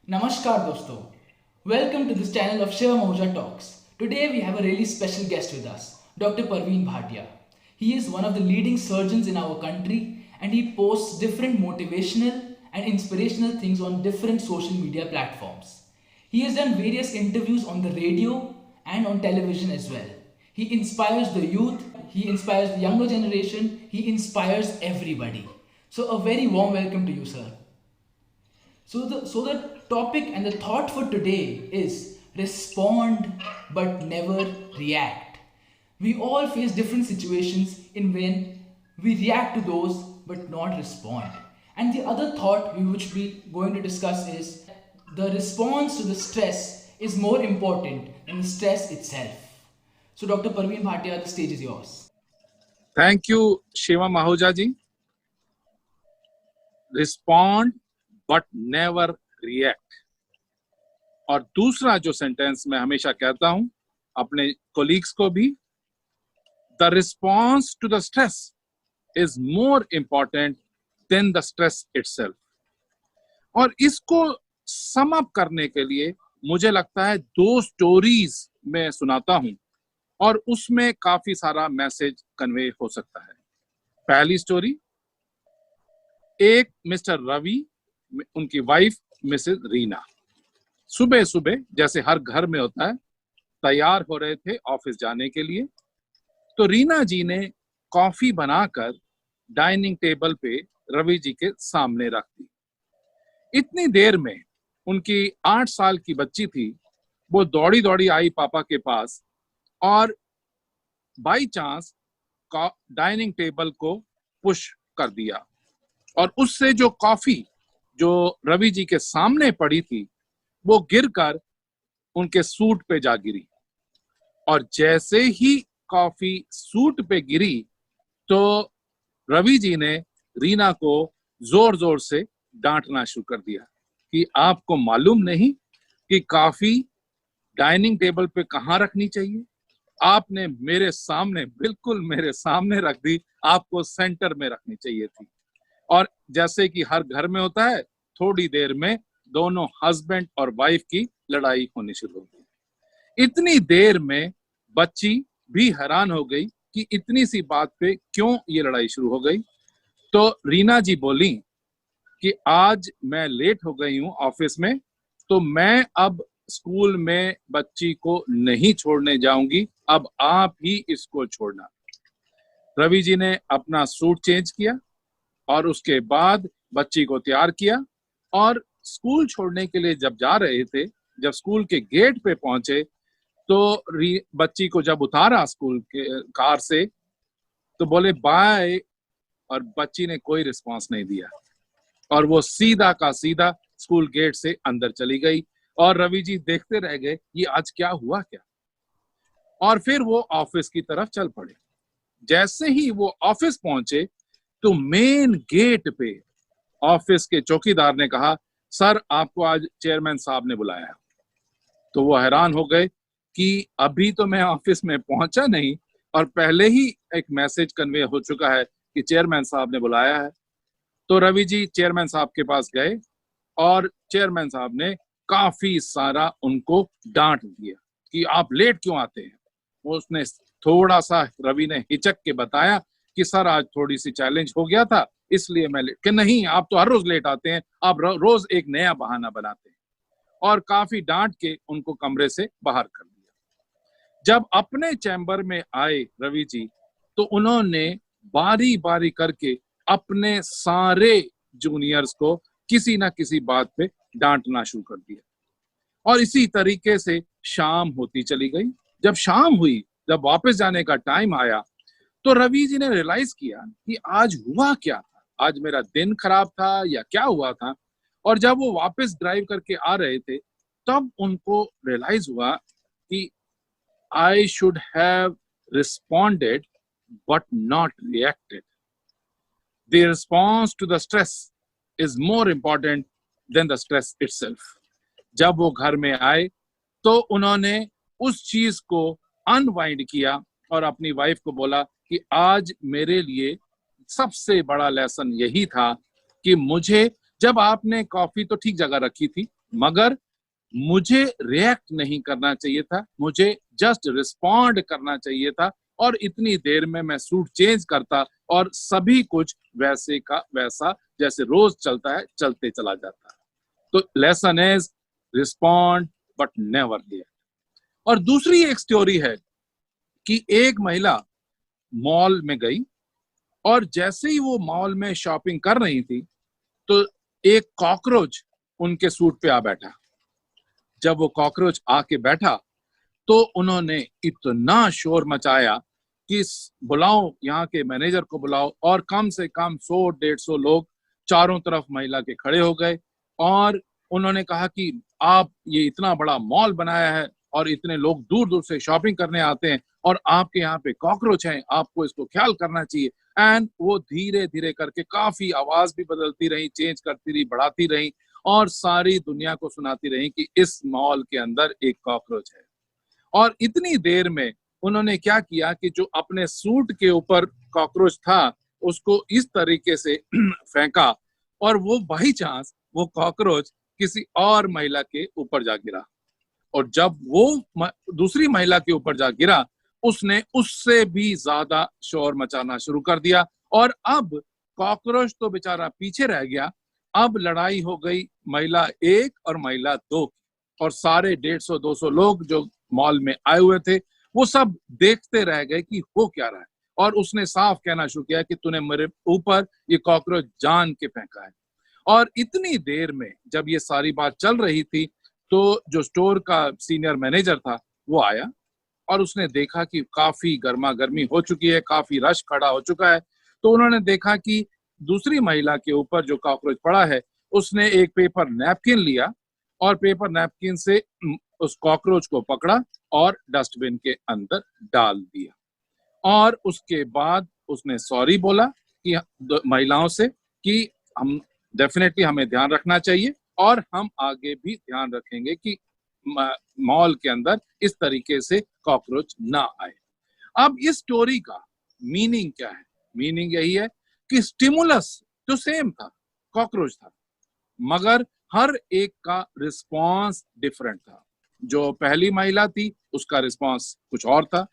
Namaskar dosto. Welcome to this channel of Shiva Mahuja Talks. Today we have a really special guest with us, Dr. Parveen Bhatia. He is one of the leading surgeons in our country and he posts different motivational and inspirational things on different social media platforms. He has done various interviews on the radio and on television as well. He inspires the youth, he inspires the younger generation, he inspires everybody. So a very warm welcome to you, sir. So the topic and the thought for today is respond but never react. We all face different situations in when we react to those but not respond. And the other thought we which we going to discuss is the response to the stress is more important than the stress itself. So Dr. Parveen Bhatia, the stage is yours. Thank you Shiva Mahuja ji. Respond but never react. और दूसरा जो sentence मैं हमेशा कहता हूं अपने colleagues को भी, the response to the stress is more important than the stress itself. और इसको सम अप करने के लिए मुझे लगता है दो स्टोरीज मैं सुनाता हूं और उसमें काफी सारा मैसेज कन्वे हो सकता है। पहली स्टोरी, एक मिस्टर रवि, उनकी वाइफ मिसेस रीना सुबह सुबह जैसे हर घर में होता है तैयार हो रहे थे ऑफिस जाने के लिए। तो रीना जी ने कॉफी बनाकर डाइनिंग टेबल पे रवि जी के सामने रख दी। इतनी देर में उनकी 8 साल की बच्ची थी, वो दौड़ी दौड़ी आई पापा के पास और बाई चांस डाइनिंग टेबल को पुश कर दिया और उससे जो कॉफी जो रवि जी के सामने पड़ी थी वो गिरकर उनके सूट पे जा गिरी। और जैसे ही कॉफी सूट पे गिरी तो रवि जी ने रीना को जोर जोर से डांटना शुरू कर दिया कि आपको मालूम नहीं कि कॉफी डाइनिंग टेबल पे कहाँ रखनी चाहिए? आपने मेरे सामने, बिल्कुल मेरे सामने रख दी, आपको सेंटर में रखनी चाहिए थी। और जैसे कि हर घर में होता है, थोड़ी देर में दोनों हस्बैंड और वाइफ की लड़ाई होनी शुरू हो गई। इतनी देर में बच्ची भी हैरान हो गई कि इतनी सी बात पे क्यों ये लड़ाई शुरू हो गई। तो रीना जी बोली कि आज मैं लेट हो गई हूं ऑफिस में, तो मैं अब स्कूल में बच्ची को नहीं छोड़ने जाऊंगी, अब आप ही इसको छोड़ना। रवि जी ने अपना सूट चेंज किया और उसके बाद बच्ची को तैयार किया और स्कूल छोड़ने के लिए जब जा रहे थे, जब स्कूल के गेट पे पहुंचे तो बच्ची को जब उतारा स्कूल के कार से तो बोले बाय, और बच्ची ने कोई रिस्पांस नहीं दिया और वो सीधा का सीधा स्कूल गेट से अंदर चली गई। और रवि जी देखते रह गए ये आज क्या हुआ क्या। और फिर वो ऑफिस की तरफ चल पड़े। जैसे ही वो ऑफिस पहुंचे तो मेन गेट पे ऑफिस के चौकीदार ने कहा, सर आपको आज चेयरमैन साहब ने बुलाया है। तो वो हैरान हो गए कि अभी तो मैं ऑफिस में पहुंचा नहीं और पहले ही एक मैसेज कन्वे हो चुका है कि चेयरमैन साहब ने बुलाया है। तो रवि जी चेयरमैन साहब के पास गए और चेयरमैन साहब ने काफी सारा उनको डांट दिया कि आप लेट क्यों आते हैं। उसने थोड़ा सा, रवि ने हिचक के बताया कि सर आज थोड़ी सी चैलेंज हो गया था इसलिए मैं लेट। कि नहीं, आप तो हर रोज लेट आते हैं, आप रोज एक नया बहाना बनाते हैं। और काफी डांट के उनको कमरे से बाहर कर दिया। जब अपने चैम्बर में आए रवि जी तो उन्होंने बारी बारी करके अपने सारे जूनियर्स को किसी ना किसी बात पे डांटना शुरू कर दिया। और इसी तरीके से शाम होती चली गई। जब शाम हुई, जब वापस जाने का टाइम आया तो रवि जी ने रियलाइज किया कि आज हुआ क्या था, आज मेरा दिन खराब था या क्या हुआ था। और जब वो वापस ड्राइव करके आ रहे थे तब उनको रियलाइज हुआ कि I should have responded but not reacted. The response to the stress is more important than the stress itself. जब वो घर में आए तो उन्होंने उस चीज को अनवाइंड किया और अपनी वाइफ को बोला कि आज मेरे लिए सबसे बड़ा लेसन यही था कि मुझे, जब आपने कॉफी तो ठीक जगह रखी थी, मगर मुझे रिएक्ट नहीं करना चाहिए था, मुझे जस्ट रिस्पॉन्ड करना चाहिए था और इतनी देर में मैं सूट चेंज करता और सभी कुछ वैसे का वैसा जैसे रोज चलता है चलते चला जाता। तो lesson is respond but never react. और दूसरी एक स्टोरी है कि एक महिला मॉल में गई और जैसे ही वो मॉल में शॉपिंग कर रही थी तो एक कॉकरोच उनके सूट पे आ बैठा। जब वो कॉकरोच आके बैठा तो उन्होंने इतना शोर मचाया कि बुलाओ, यहाँ के मैनेजर को बुलाओ, और कम से कम 100-150 लोग चारों तरफ महिला के खड़े हो गए और उन्होंने कहा कि आप ये इतना बड़ा मॉल बनाया है और इतने लोग दूर दूर से शॉपिंग करने आते हैं और आपके यहाँ पे कॉकरोच हैं, आपको इसको ख्याल करना चाहिए। एंड वो धीरे धीरे करके काफी आवाज भी बदलती रही, चेंज करती रही, बढ़ाती रही और सारी दुनिया को सुनाती रही कि इस मॉल के अंदर एक कॉकरोच है। और इतनी देर में उन्होंने क्या किया कि जो अपने सूट के ऊपर कॉकरोच था उसको इस तरीके से फेंका और वो बाई चांस वो कॉकरोच किसी और महिला के ऊपर जा गिरा। और जब वो दूसरी महिला के ऊपर जा गिरा उसने उससे भी ज्यादा शोर मचाना शुरू कर दिया और अब कॉकरोच तो बेचारा पीछे रह गया। अब लड़ाई हो गई महिला 1 और महिला 2 और सारे 150-200 लोग जो मॉल में आए हुए थे वो सब देखते रह गए कि हो क्या रहा है। और उसने साफ कहना शुरू किया कि तूने मेरे ऊपर ये कॉकरोच जान के फेंका है। और इतनी देर में जब ये सारी बात चल रही थी तो जो स्टोर का सीनियर मैनेजर था वो आया और उसने देखा कि काफी गर्मा गर्मी हो चुकी है, काफी रश खड़ा हो चुका है। तो उन्होंने देखा कि दूसरी महिला के ऊपर जो कॉकरोच पड़ा है उसने एक पेपर नैपकिन लिया और पेपर नैपकिन से उस कॉकरोच को पकड़ा और डस्टबिन के अंदर डाल दिया। और उसके बाद उसने सॉरी बोला कि महिलाओं से कि हम डेफिनेटली हमें ध्यान रखना चाहिए और हम आगे भी ध्यान रखेंगे कि मॉल के अंदर इस तरीके से कॉकरोच ना आए। अब इस स्टोरी का मीनिंग क्या है? मीनिंग यही है कि स्टिमुलस तो सेम था, कॉकरोच था, मगर हर एक का रिस्पॉन्स डिफरेंट था। जो पहली महिला थी उसका रिस्पॉन्स कुछ और था,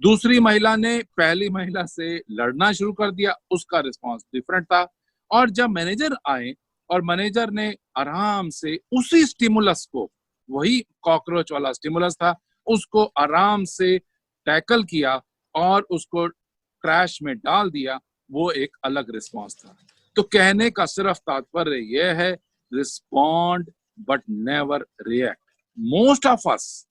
दूसरी महिला ने पहली महिला से लड़ना शुरू कर दिया, उसका रिस्पॉन्स डिफरेंट था। और जब मैनेजर आए और मैनेजर ने आराम से उसी स्टिमुलस को, वही कॉकरोच वाला स्टिमुलस था, उसको आराम से टैकल किया और उसको ट्रैश में डाल दिया, वो एक अलग रिस्पॉन्स था। तो कहने का सिर्फ तात्पर्य यह है, respond but never react. Most of us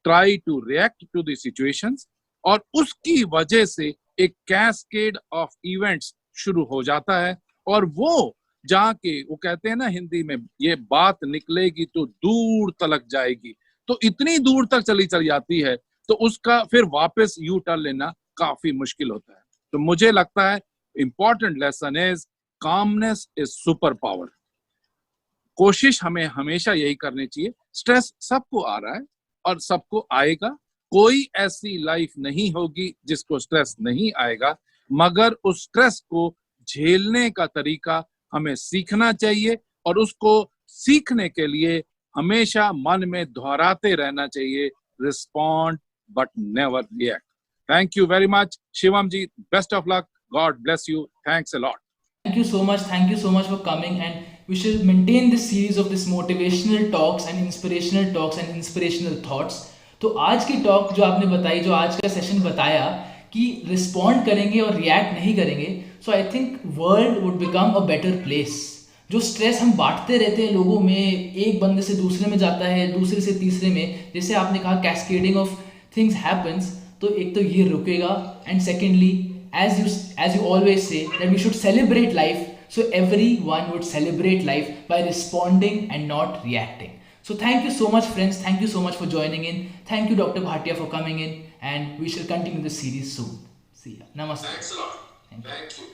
try to react to the situations और उसकी वजह से एक कैस्केड ऑफ इवेंट्स शुरू हो जाता है और वो जाके, वो कहते हैं ना हिंदी में, ये बात निकलेगी तो दूर तलक जाएगी, तो इतनी दूर तक चली जाती है तो उसका फिर वापस यू टर्न लेना काफी मुश्किल होता है। तो मुझे लगता है important lesson is calmness is super power. कोशिश हमें हमेशा यही करनी चाहिए। स्ट्रेस सबको आ रहा है और सबको आएगा, कोई ऐसी लाइफ नहीं होगी जिसको स्ट्रेस नहीं आएगा, मगर उस स्ट्रेस को झेलने का तरीका हमें सीखना चाहिए और उसको सीखने के लिए हमेशा मन में दोहराते रहना चाहिए, respond but never react. Thank you very much Shivam ji, best of luck, God bless you, thanks a lot. Thank you so much. Thank you so much for coming, and we should maintain this series of this motivational talks and inspirational thoughts. तो आज की talk जो आपने बताई, जो आज का session बताया कि रिस्पॉन्ड करेंगे और रिएक्ट नहीं करेंगे, so I think world would become a better place. जो स्ट्रेस हम बांटते रहते हैं लोगों में, एक बंदे से दूसरे में जाता है, दूसरे से तीसरे में, जैसे आपने कहा कैस्केडिंग ऑफ थिंग्स हैपन्स, तो एक तो ये रुकेगा, and secondly as you always say that we should celebrate life, so everyone would celebrate life by responding and not reacting. So thank you so much friends, thank you so much for joining in, thank you Dr. Bhatia for coming in, and we shall continue the series soon. See ya. Namaste. Thanks a lot. Thank you. Thank you.